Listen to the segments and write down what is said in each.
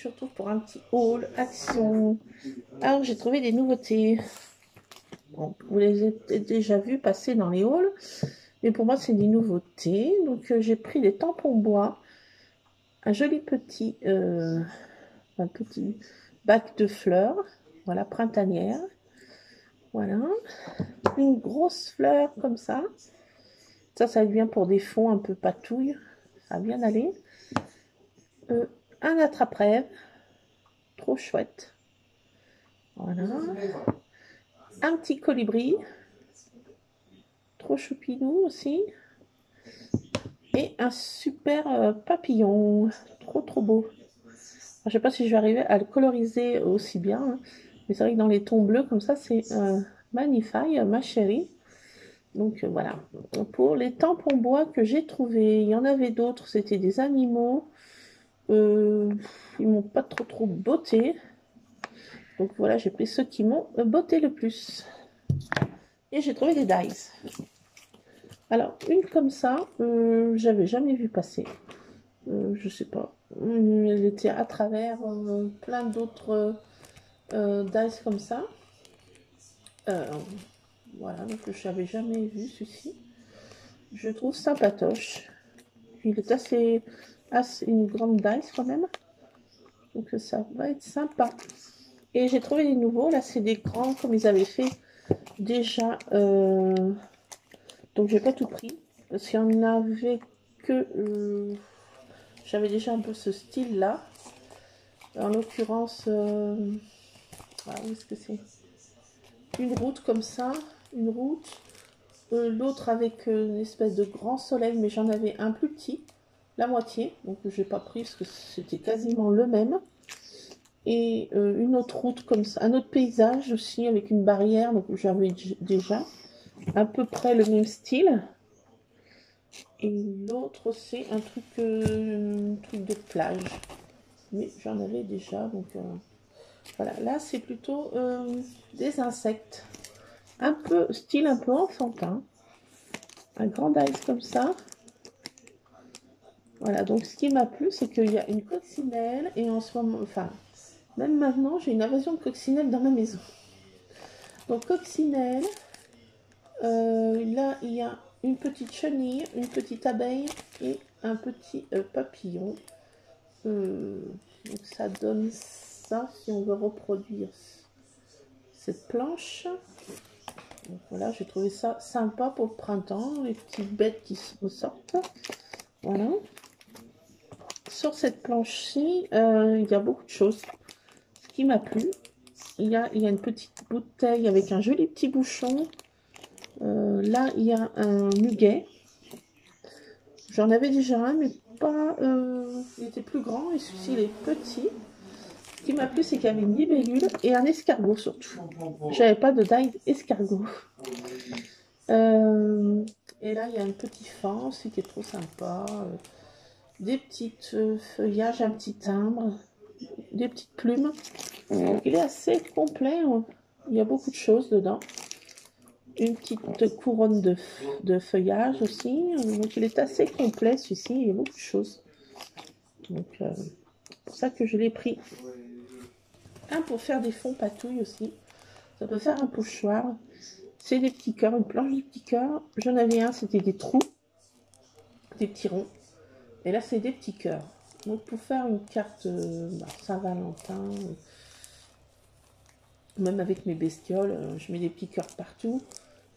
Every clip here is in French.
je retrouve pour un petit haul action. Alors j'ai trouvé des nouveautés. Bon, vous les avez déjà vus passer dans les hauls, mais pour moi c'est des nouveautés. Donc j'ai pris des tampons bois, un joli petit bac de fleurs, voilà, printanière. Voilà, une grosse fleur comme ça. Ça va être bien pour des fonds un peu patouilles. Ça va bien aller. Un attrape-rêve. Trop chouette. Voilà. Un petit colibri. Trop choupinou aussi. Et un super papillon. Trop beau. Alors, je ne sais pas si je vais arriver à le coloriser aussi bien. Hein, mais c'est vrai que dans les tons bleus comme ça, c'est magnifique, ma chérie. Donc voilà, pour les tampons bois que j'ai trouvés, il y en avait d'autres, c'était des animaux. Ils m'ont pas trop botté. Donc voilà, j'ai pris ceux qui m'ont botté le plus. Et j'ai trouvé des dies. Alors, une comme ça, j'avais jamais vu passer. Je sais pas. Elle était à travers plein d'autres dice comme ça. Voilà, donc je n'avais jamais vu celui-ci. Je trouve sympatoche. Il est assez une grande dice quand même. Donc ça va être sympa. Et j'ai trouvé des nouveaux. Là, c'est des grands comme ils avaient fait déjà. Donc j'ai pas tout pris. Parce qu'il y en avait que... j'avais déjà un peu ce style-là. En l'occurrence... ah, où est-ce que c'est? Une route comme ça. Une route. L'autre avec une espèce de grand soleil. Mais j'en avais un plus petit. La moitié. Donc je n'ai pas pris parce que c'était quasiment le même. Et une autre route comme ça, un autre paysage aussi avec une barrière, donc j'avais déjà à peu près le même style. Et l'autre c'est un truc de plage, mais j'en avais déjà, donc voilà. Là c'est plutôt des insectes, un peu style un peu enfantin, un grand dice comme ça. Voilà, donc ce qui m'a plu c'est qu'il y a une coccinelle et en ce moment, enfin même maintenant j'ai une invasion de coccinelle dans ma maison. Donc coccinelle, là il y a une petite chenille, une petite abeille et un petit papillon. Donc ça donne ça si on veut reproduire cette planche. Donc voilà, j'ai trouvé ça sympa pour le printemps, les petites bêtes qui se ressortent. Voilà. Sur cette planche-ci, il y a beaucoup de choses. Ce qui m'a plu, il y a une petite bouteille avec un joli petit bouchon. Là, il y a un muguet. J'en avais déjà un, mais pas... il était plus grand et celui-ci, il est petit. Ce qui m'a plu, c'est qu'il y avait une libellule et un escargot surtout. J'avais pas de die escargot. Et là, il y a un petit fan aussi qui est trop sympa. Des petites feuillages, un petit timbre, des petites plumes. Donc, il est assez complet. Il y a beaucoup de choses dedans. Une petite couronne de feuillage aussi. Donc il est assez complet celui-ci, il y a beaucoup de choses. Donc c'est pour ça que je l'ai pris. Un pour faire des fonds patouilles aussi. Ça peut faire un pochoir. C'est des petits cœurs, une planche de petits cœurs. J'en avais un, c'était des trous, des petits ronds. Et là c'est des petits cœurs. Donc pour faire une carte Saint-Valentin, même avec mes bestioles, je mets des petits cœurs partout.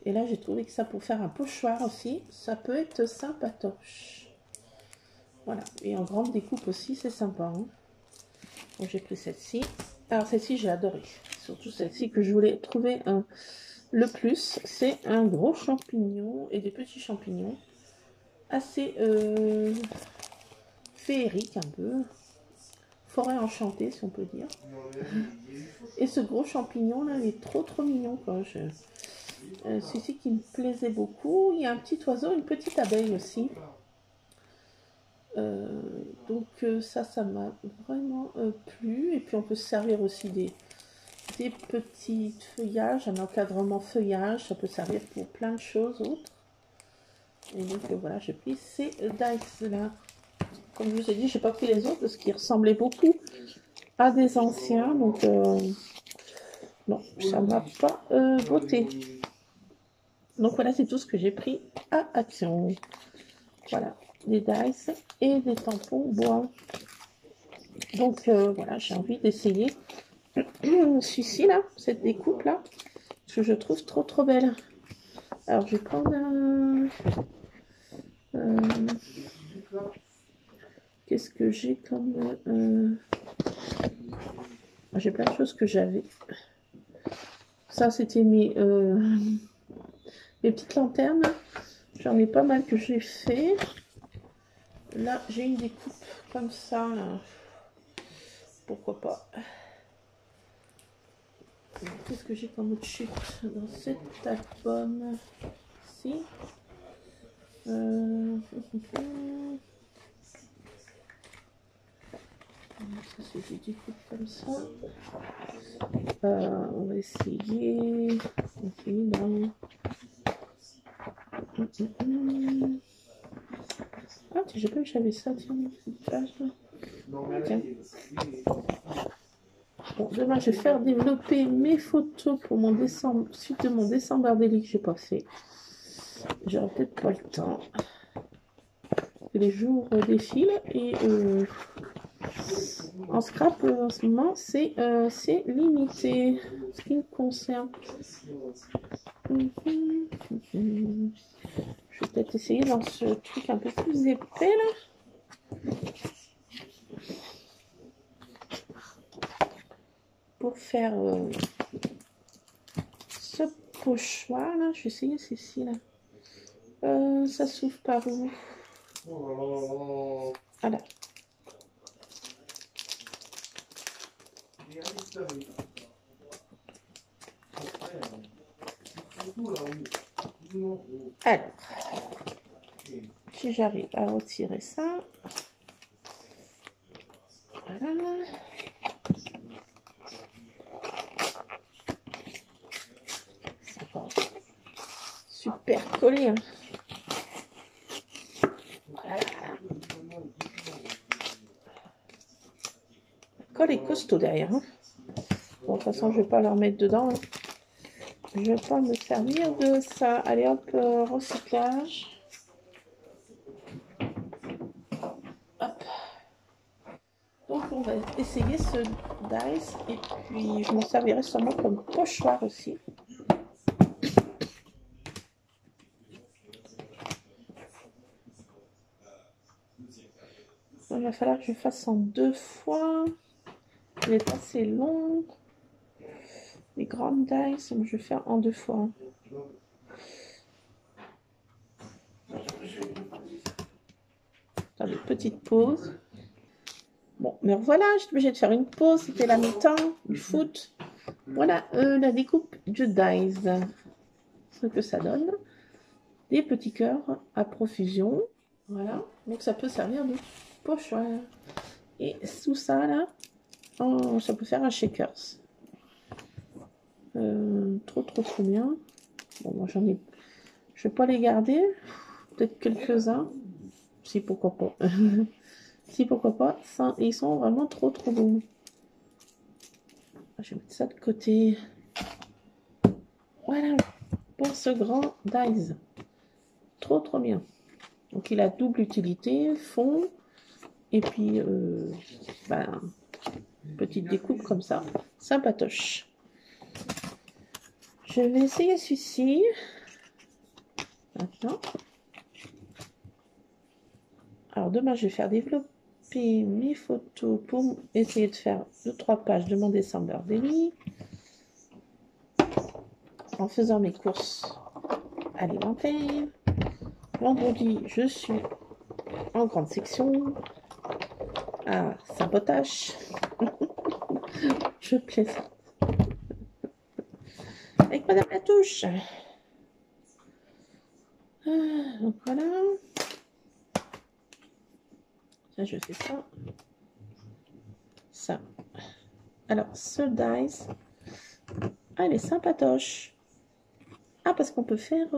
Et là, j'ai trouvé que ça, pour faire un pochoir aussi, ça peut être sympatoche. Voilà. Et en grande découpe aussi, c'est sympa. Hein. Donc, j'ai pris celle-ci. Alors, celle-ci, j'ai adoré. Surtout celle-ci que je voulais trouver le plus. C'est un gros champignon et des petits champignons. Assez féerique, un peu. Forêt enchantée, si on peut dire. Et ce gros champignon, là, il est trop mignon, quoi. Celui-ci qui me plaisait beaucoup. Il y a un petit oiseau, une petite abeille aussi. Donc ça m'a vraiment plu. Et puis on peut se servir aussi des petits feuillages, un encadrement feuillage. Ça peut servir pour plein de choses autres. Et donc voilà, j'ai pris ces dice là. Comme je vous ai dit, j'ai pas pris les autres parce qu'ils ressemblaient beaucoup à des anciens, donc non, ça ne va pas voter. Donc voilà, c'est tout ce que j'ai pris à Action. Voilà, des dice et des tampons bois. Donc voilà, j'ai envie d'essayer celui-ci là, cette découpe là, parce que je trouve trop belle. Alors je vais prendre un... qu'est-ce que j'ai comme... j'ai plein de choses que j'avais. Ça, c'était mes petites lanternes. J'en ai pas mal que j'ai fait. Là, j'ai une découpe comme ça. Là. Pourquoi pas. Qu'est-ce que j'ai comme autre chute dans cet album? Si. Ça, c'est des découpes comme ça. On va essayer. Ok, non. Ah, je sais pas que j'avais ça, tiens, cette page là. Tiens. Bon, demain, je vais faire développer mes photos pour mon décembre, suite de mon décembre délit que j'ai pas fait. J'aurai peut-être pas le temps. Les jours défilent et en scrap en ce moment c'est limité ce qui me concerne. Je vais peut-être essayer dans ce truc un peu plus épais là pour faire ce pochoir là. Je vais essayer ceci là. Ça s'ouvre par où? Voilà. Alors, si j'arrive à retirer ça, voilà. Super collé. Hein. Voilà. Le colle est costaud derrière. Hein. Bon, de toute façon, je ne vais pas la remettre dedans. Hein. Je vais pas me servir de ça. Allez hop, recyclage. Hop. Donc on va essayer ce dice et puis je m'en servirai sûrement comme pochoir aussi. Il va falloir que je fasse en 2 fois. Il est assez long. Les grandes dice, donc je vais faire en 2 fois. Attendez, petite pause. Bon, mais voilà, j'étais obligée de faire une pause. C'était la mi-temps du foot. Voilà la découpe du dice. Ce que ça donne. Des petits cœurs à profusion. Voilà. Donc ça peut servir de pochoir. Et sous ça, là, oh, ça peut faire un shakers. Trop bien. Bon, moi j'en ai. Je vais pas les garder. Peut-être quelques-uns. Si, pourquoi pas. Si, pourquoi pas. Ça, ils sont vraiment trop beaux. Je vais mettre ça de côté. Voilà. Pour ce grand dice. Trop bien. Donc il a double utilité. Fond. Et puis, ben, petite découpe comme ça. Sympatoche. Je vais essayer celui-ci. Maintenant. Alors demain, je vais faire développer mes photos pour essayer de faire 2-3 pages de mon December Daily. En faisant mes courses alimentaires. Vendredi, je suis en grande section à Saint-Potache. Je plaisante. Avec Madame Latouche. Donc voilà. Ça, je fais ça. Ça. Alors, ce dice. Ah, il est sympatoche. Ah, parce qu'on peut faire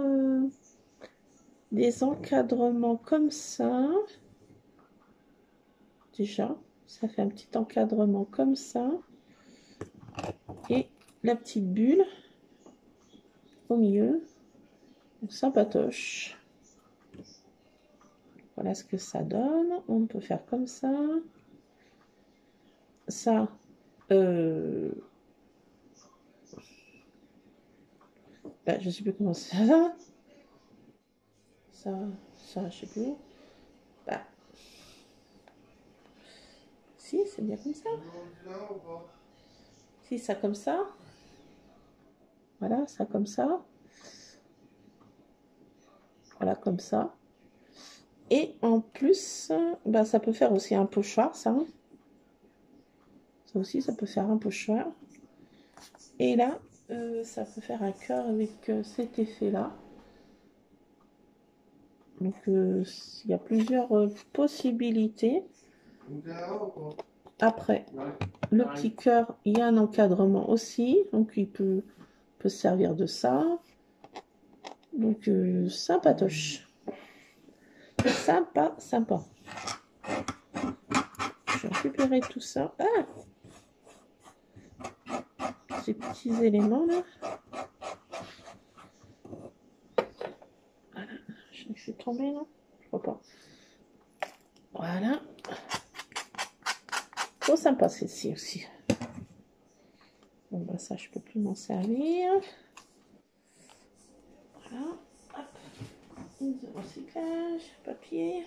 des encadrements comme ça. Déjà, Ça fait un petit encadrement comme ça. Et la petite bulle au milieu. Donc, ça patoche. Voilà ce que ça donne. On peut faire comme ça. Ça, je sais plus comment c'est ça. Ça, je sais plus. Bah, si, c'est bien comme ça. Si, ça comme ça. Voilà, ça comme ça. Voilà, comme ça. Et en plus, bah, ça peut faire aussi un pochoir, ça. Ça aussi, ça peut faire un pochoir. Et là, ça peut faire un cœur avec cet effet-là. Donc, il y a plusieurs possibilités. Après, le petit cœur, il y a un encadrement aussi. Donc, il peut servir de ça. Donc, sympatoche. Sympa, sympa. Je vais récupérer tout ça. Ah, ces petits éléments là. Voilà. Je suis tombée, non? Je crois pas. Voilà. Trop sympa celle-ci aussi. Bon, bah ça, je peux plus m'en servir. Voilà. Hop. Recyclage, papier.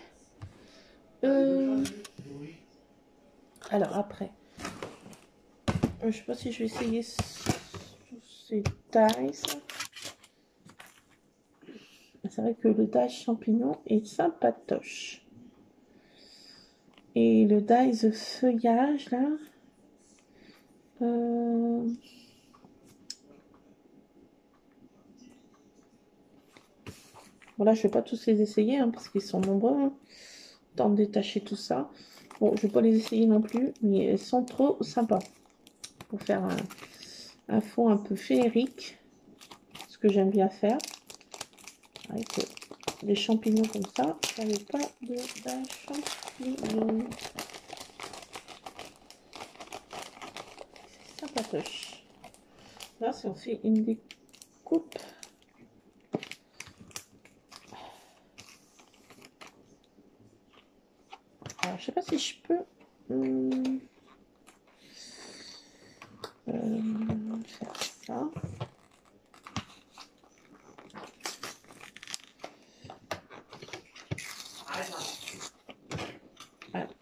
Alors après, je sais pas si je vais essayer tous ces tailles. C'est vrai que le die champignon est sympatoche. Et le die feuillage là. Voilà, je vais pas tous les essayer hein, parce qu'ils sont nombreux. Hein. Temps de détacher tout ça. Bon, je vais pas les essayer non plus, mais elles sont trop sympas. Pour faire un fond un peu féerique. Ce que j'aime bien faire. Avec des champignons comme ça. J'avais pas de champignons. C'est sympatoche. Là, si on fait une découpe. Alors, je sais pas si je peux faire ça.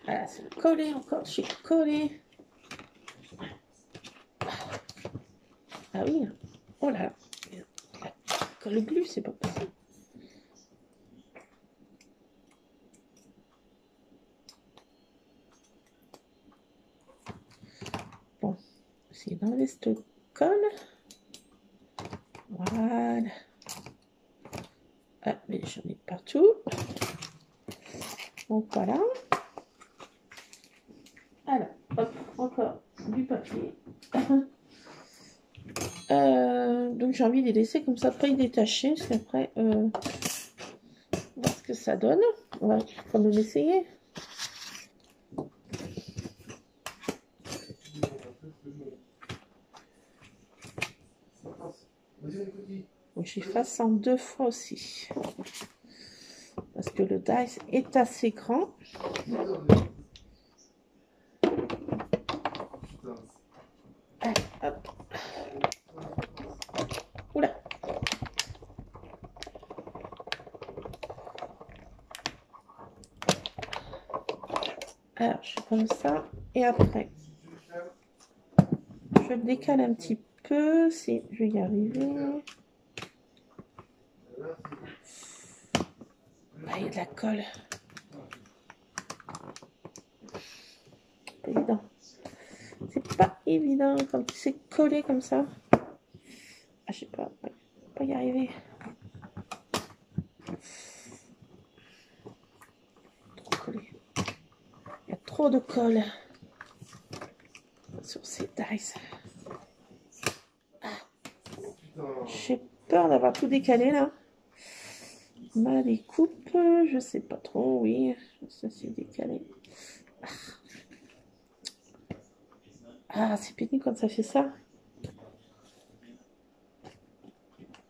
Voilà, c'est collé encore. Je suis collé. Ah oui. Oh là là. Le glue, c'est pas possible. Bon, essayer d'enlever cette colle. Voilà. Ah, mais j'en ai partout. Donc voilà. Alors, hop, encore du papier. Donc j'ai envie de les laisser comme ça, pas y détacher, parce qu'après, voir ce que ça donne. On va quand même essayer. Donc j'efface en 2 fois aussi. Parce que le dice est assez grand. Allez, hop. Oula. Alors, je fais comme ça. Et après, je le décale un petit peu. Si je vais y arriver. Ah, il y a de la colle. Pas évident. C'est pas évident quand c'est collé comme ça. Ah, je sais pas. Ouais, pas y arriver. Trop collé. Il y a trop de colle sur ces dice. Ah. J'ai peur d'avoir tout décalé là. Ma découpe, je sais pas trop. Oui, ça c'est décalé. Ah. Ah, c'est pénible quand ça fait ça.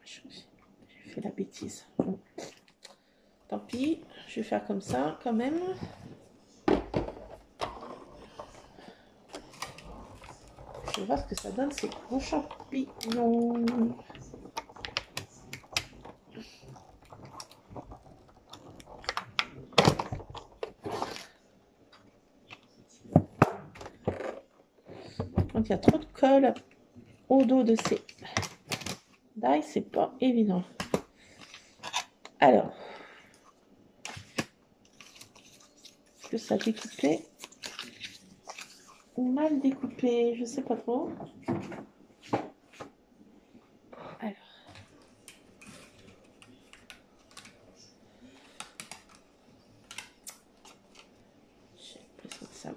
J'ai fait la bêtise. Bon. Tant pis, je vais faire comme ça quand même. Je vais voir ce que ça donne, ces gros champignons. Quand il y a trop de colle au dos de ces die, c'est pas évident. Alors, est-ce que ça a découpé ou mal découpé? Je sais pas trop. Alors. J'ai l'impression que ça...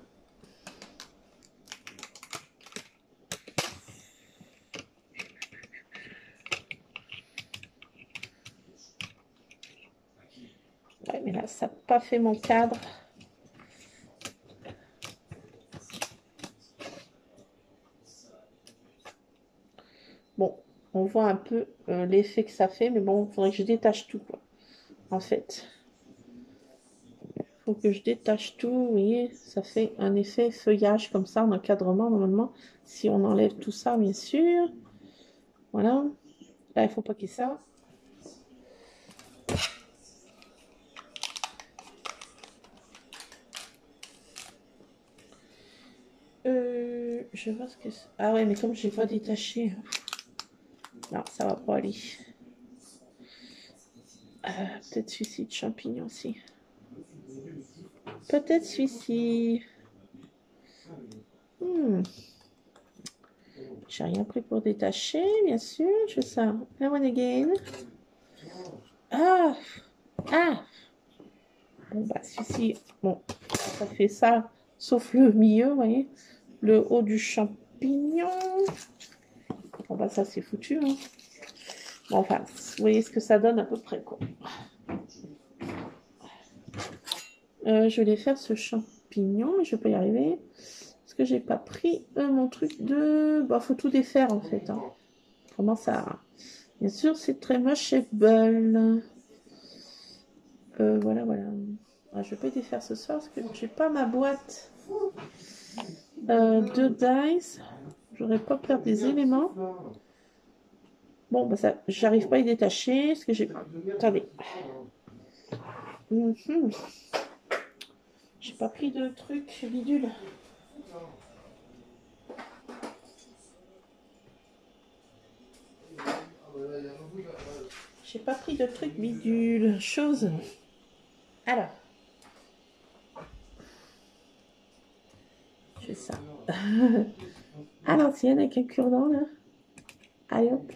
Ouais, mais là, ça n'a pas fait mon cadre. Bon, on voit un peu l'effet que ça fait, mais bon, il faudrait que je détache tout, quoi. En fait, il faut que je détache tout. Vous voyez, ça fait un effet feuillage comme ça en encadrement, normalement. Si on enlève tout ça, bien sûr. Voilà. Là, il ne faut pas qu'il y ait ça. Je vois ce que c'est. Ah ouais, mais comme je n'ai pas détaché. Non, ça va pas aller. Peut-être celui-ci de champignon aussi. Peut-être celui-ci. J'ai rien pris pour détacher, bien sûr. Je fais ça. I one again. Ah! Ah! Bon, bah, celui-ci, bon, ça fait ça, sauf le milieu, vous voyez. Le haut du champignon. Bon, bah, ça, c'est foutu, hein. Bon, enfin, vous voyez ce que ça donne à peu près, quoi. Je vais faire ce champignon, mais je vais pas y arriver. Parce que j'ai pas pris mon truc de... Bah, faut tout défaire, en fait. Hein. Comment ça... Bien sûr, c'est très mocheable. Voilà, voilà. Ah, je vais pas défaire ce soir parce que j'ai pas ma boîte de dice. J'aurais pas peur des éléments. Bon, bah ça, j'arrive pas à y détacher. Parce que j'ai... Attendez. J'ai pas pris de truc bidule. J'ai pas pris de truc bidule. Chose. Alors. Je fais ça. À l'ancienne avec un cure-dent là. Allez hop.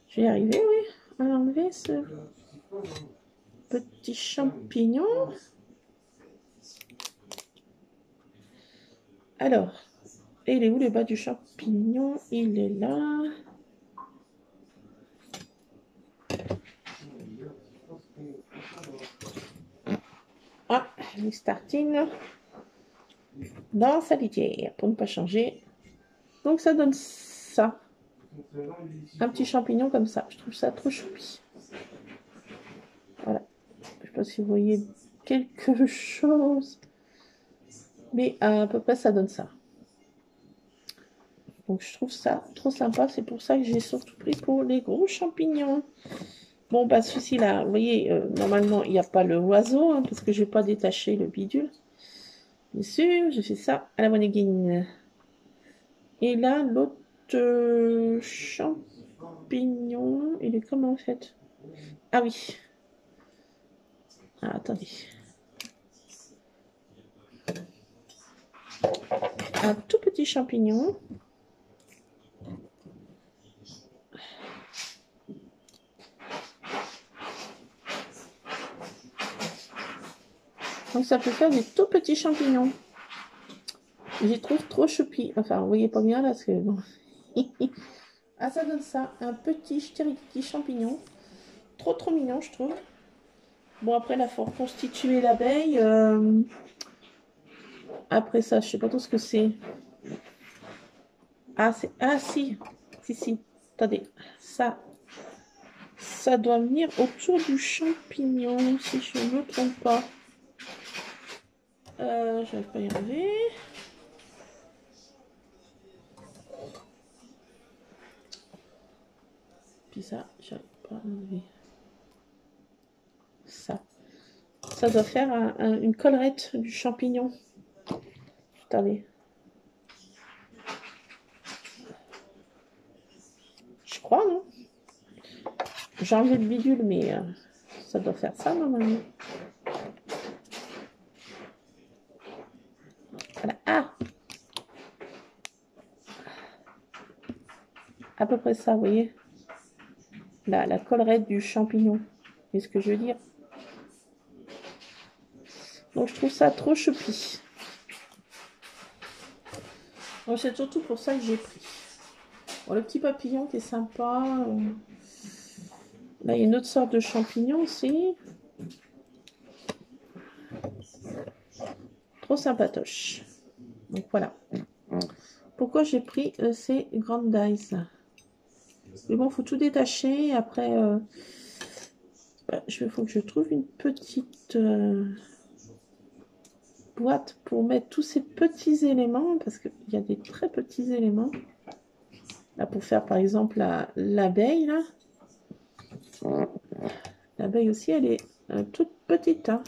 Je vais y arriver, oui. À enlever ce petit champignon. Alors. Et il est où le bas du champignon? Il est là. Ah, les startines dans sa litière pour ne pas changer. Donc ça donne ça. Un petit champignon comme ça. Je trouve ça trop choupi. Voilà. Je sais pas si vous voyez quelque chose. Mais à peu près ça donne ça. Donc je trouve ça trop sympa. C'est pour ça que j'ai surtout pris pour les gros champignons. Bon, bah celui-ci là, vous voyez, normalement il n'y a pas le oiseau, hein, parce que je n'ai pas détaché le bidule. Bien sûr, je fais ça à la monéguine. Et là, l'autre champignon, il est comment en fait? Ah oui. Ah, attendez. Un tout petit champignon. Donc ça peut faire des tout petits champignons. Je les trouve trop choupi. Enfin, vous voyez pas bien là, parce que bon. Ah, ça donne ça. Un petit champignon. Trop trop mignon, je trouve. Bon, après, là, il faut reconstituer l'abeille. après ça, je sais pas trop ce que c'est. Ah, c'est... Ah, si. Si. Attendez. Ça doit venir autour du champignon, si je ne me trompe pas. Je vais pas y arriver. Puis ça, j'arrive pas à enlever. Ça doit faire une collerette du champignon. Attendez. Je crois, non? J'ai enlevé le bidule, mais ça doit faire ça, normalement. Voilà. Ah! À peu près ça, vous voyez? Là, la collerette du champignon. C'est ce que je veux dire. Donc, je trouve ça trop choupi. Donc, c'est surtout pour ça que j'ai pris. Bon, le petit papillon qui est sympa. Là, il y a une autre sorte de champignon aussi. Trop sympatoche. Donc, voilà. Pourquoi j'ai pris ces grandes dies? Mais bon, il faut tout détacher. Après, il faut que je trouve une petite boîte pour mettre tous ces petits éléments. Parce qu'il y a des très petits éléments. Là, pour faire, par exemple, l'abeille, là. L'abeille aussi, elle est toute petite. Hein.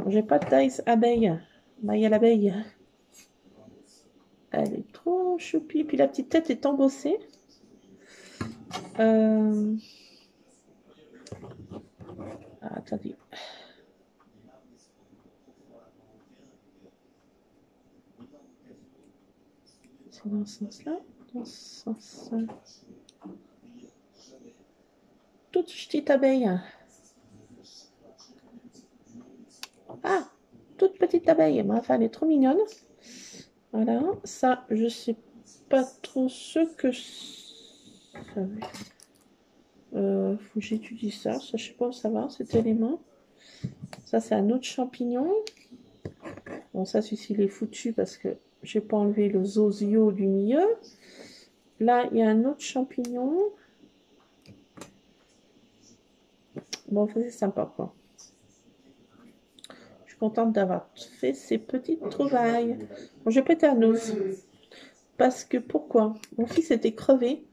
J'ai pas de dice abeille. Bah, il y a l'abeille. Elle est trop choupie. Puis la petite tête est embossée. Attendez. C'est dans ce sens-là. Dans ce sens-là. Toute petite abeille. Ah, toute petite abeille. Mais enfin, elle est trop mignonne. Voilà. Ça, je sais pas trop ce que ça veut. Faut que j'étudie ça. Ça, je sais pas où ça va, cet élément. Ça, c'est un autre champignon. Bon, ça, celui-ci, il est foutu parce que j'ai pas enlevé le zozio du milieu. Là, il y a un autre champignon. Bon, c'est sympa, quoi. Je suis contente d'avoir fait ces petites trouvailles. Bon, j'ai pété à Noz. Parce que, pourquoi? Mon fils était crevé.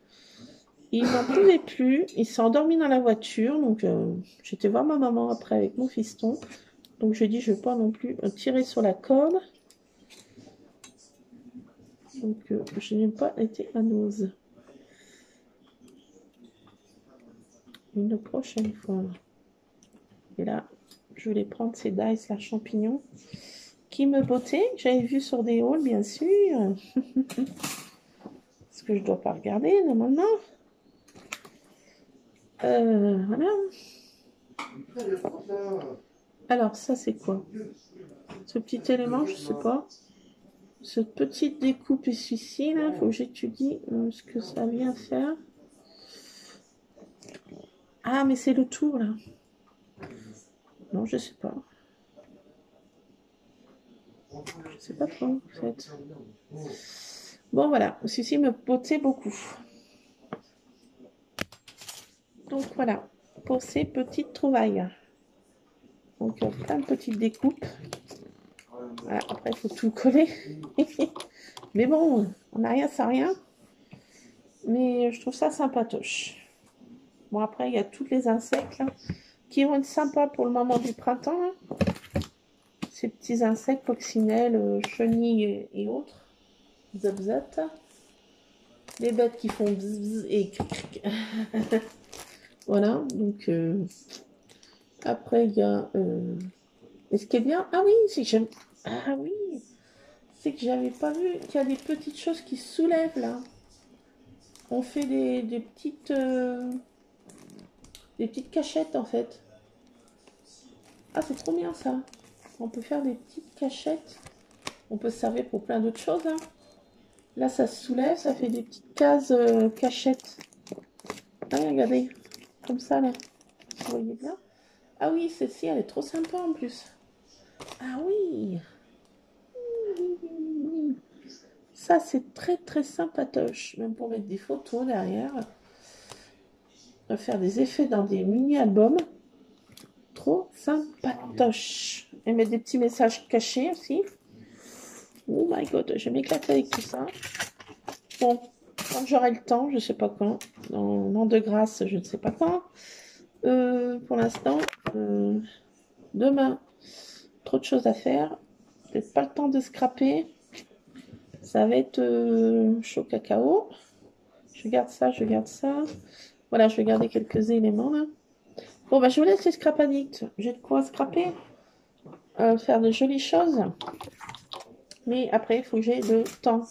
Il n'en pouvait plus. Il s'est endormi dans la voiture. Donc, j'étais voir ma maman après avec mon fiston. Donc, je dis, je ne vais pas non plus tirer sur la corde. Donc, je n'ai pas été à Noz. Une prochaine fois. Et là, je voulais prendre ces dice, la champignon, qui me bottaient, que j'avais vu sur des hauls, bien sûr. Parce que je ne dois pas regarder, normalement. Voilà. Alors, ça, c'est quoi? Ce petit élément, je ne sais pas. Cette petite découpe ici, là, il faut que j'étudie ce que ça vient faire. Ah, mais c'est le tour, là. Non, je sais pas. Je sais pas trop, en fait. Bon, voilà. Celui-ci me bottait beaucoup. Donc, voilà. Pour ces petites trouvailles. Donc, plein de petites découpes. Voilà. Après, il faut tout coller. Mais bon, on n'a rien sans rien. Mais je trouve ça sympatoche. Bon, après, il y a tous les insectes là, qui vont être sympas pour le moment du printemps. Hein. Ces petits insectes, coccinelles, chenilles et autres. Zop. Les bêtes qui font bzz, bzz et cric, cric. Voilà, donc après il y a... Et ce qui est bien... Ah oui, c'est que j'aime... Ah oui, c'est que j'avais pas vu qu'il y a des petites choses qui se soulèvent là. On fait des petites cachettes en fait. Ah, c'est trop bien ça. On peut faire des petites cachettes. On peut se servir pour plein d'autres choses. Hein. Là, ça se soulève, ça fait des petites cases cachettes. Ah, regardez, comme ça là. Vous voyez bien? Ah oui, celle-ci, elle est trop sympa en plus. Ah oui. Ça, c'est très très sympatoche, même pour mettre des photos derrière. Faire des effets dans des mini-albums. Trop sympatoche. Et mettre des petits messages cachés aussi. Oh my god, je vais m'éclater avec tout ça. Bon, quand j'aurai le temps, je sais pas quand. Dans l'an de grâce, je ne sais pas quand. Pour l'instant, demain, trop de choses à faire. Peut-être pas le temps de scraper. Ça va être chaud cacao. Je garde ça, je garde ça. Voilà, je vais garder quelques éléments là. Bon, bah, je vous laisse les scrap addicts. J'ai de quoi scraper. Faire de jolies choses. Mais après, il faut que j'ai le temps.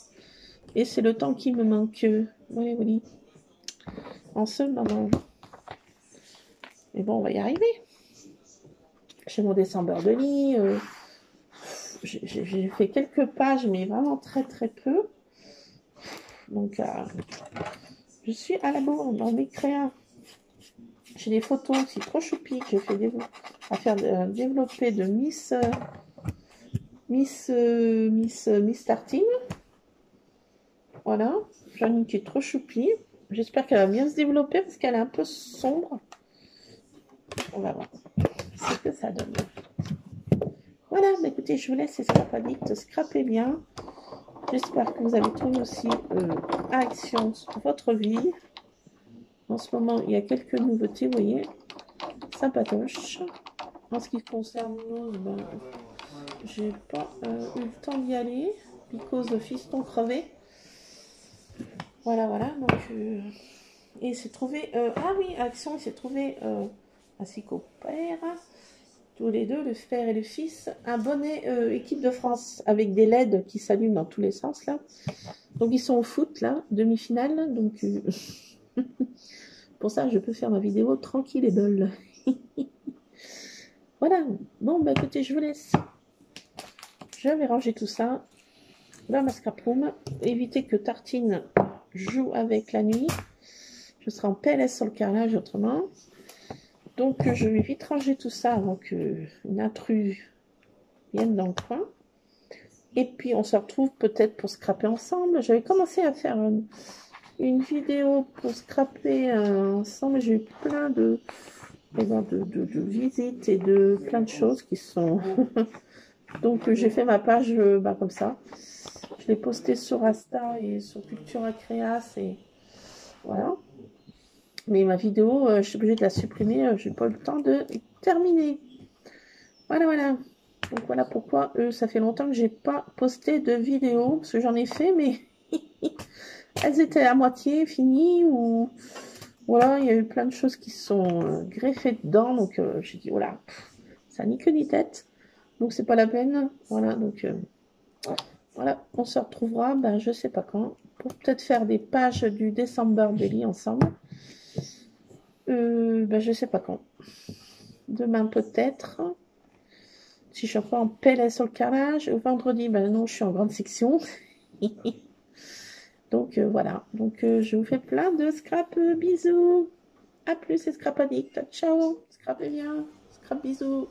Et c'est le temps qui me manque. Oui, oui. En ce moment. Mais bon, on va y arriver. J'ai mon décembre de lit. J'ai fait quelques pages, mais vraiment très très peu. Donc, je suis à la bourre dans mes créas. J'ai des photos aussi trop choupies que j'ai fait développer de Miss Tartine. Voilà, j'en ai une qui est trop choupie. J'espère qu'elle va bien se développer parce qu'elle est un peu sombre. On va voir ce que ça donne. Voilà, mais écoutez, je vous laisse les scrap addicts, scrapez bien. J'espère que vous avez trouvé aussi action sur votre vie. En ce moment, il y a quelques nouveautés, vous voyez, sympatoches. En ce qui concerne nous, ben, j'ai pas eu le temps d'y aller, because de fiston crevé. Voilà, voilà, donc, et il s'est trouvé, ah oui, Action, il s'est trouvé, ainsi qu'au père, tous les deux, le père et le fils, un bonnet équipe de France, avec des LED qui s'allument dans tous les sens, là. Donc, ils sont au foot, là, demi-finale, donc, pour ça, je peux faire ma vidéo tranquille et belle. Voilà, bon, bah écoutez, je vous laisse. Je vais ranger tout ça dans ma scrap room, éviter que Tartine joue avec la nuit. Je serai en PLS sur le carrelage autrement. Donc je vais vite ranger tout ça avant qu'une intruse vienne dans le coin. Et puis on se retrouve peut-être pour scraper ensemble. J'avais commencé à faire une vidéo pour scraper ensemble. J'ai eu plein de visites et de plein de choses qui sont... Donc j'ai fait ma page comme ça. Je l'ai postée sur Insta et sur Cultura Créas et voilà. Mais ma vidéo, je suis obligée de la supprimer. Je n'ai pas eu le temps de terminer. Voilà, voilà. Donc voilà pourquoi ça fait longtemps que j'ai pas posté de vidéo. Parce que j'en ai fait, mais elles étaient à moitié finies. Ou voilà, il y a eu plein de choses qui sont greffées dedans. Donc j'ai dit, voilà, ça ni queue ni tête. Donc c'est pas la peine. Voilà, donc voilà, on se retrouvera, ben, je sais pas quand, pour peut-être faire des pages du December Daily ensemble. Ben, je sais pas quand. Demain peut-être. Si je suis encore en PLS sur le carrelage. Vendredi, ben non, je suis en grande section. Donc voilà. Donc je vous fais plein de scrap. Bisous. A plus, et scrap addict. Ciao. Scrapez bien. Scrap bisous.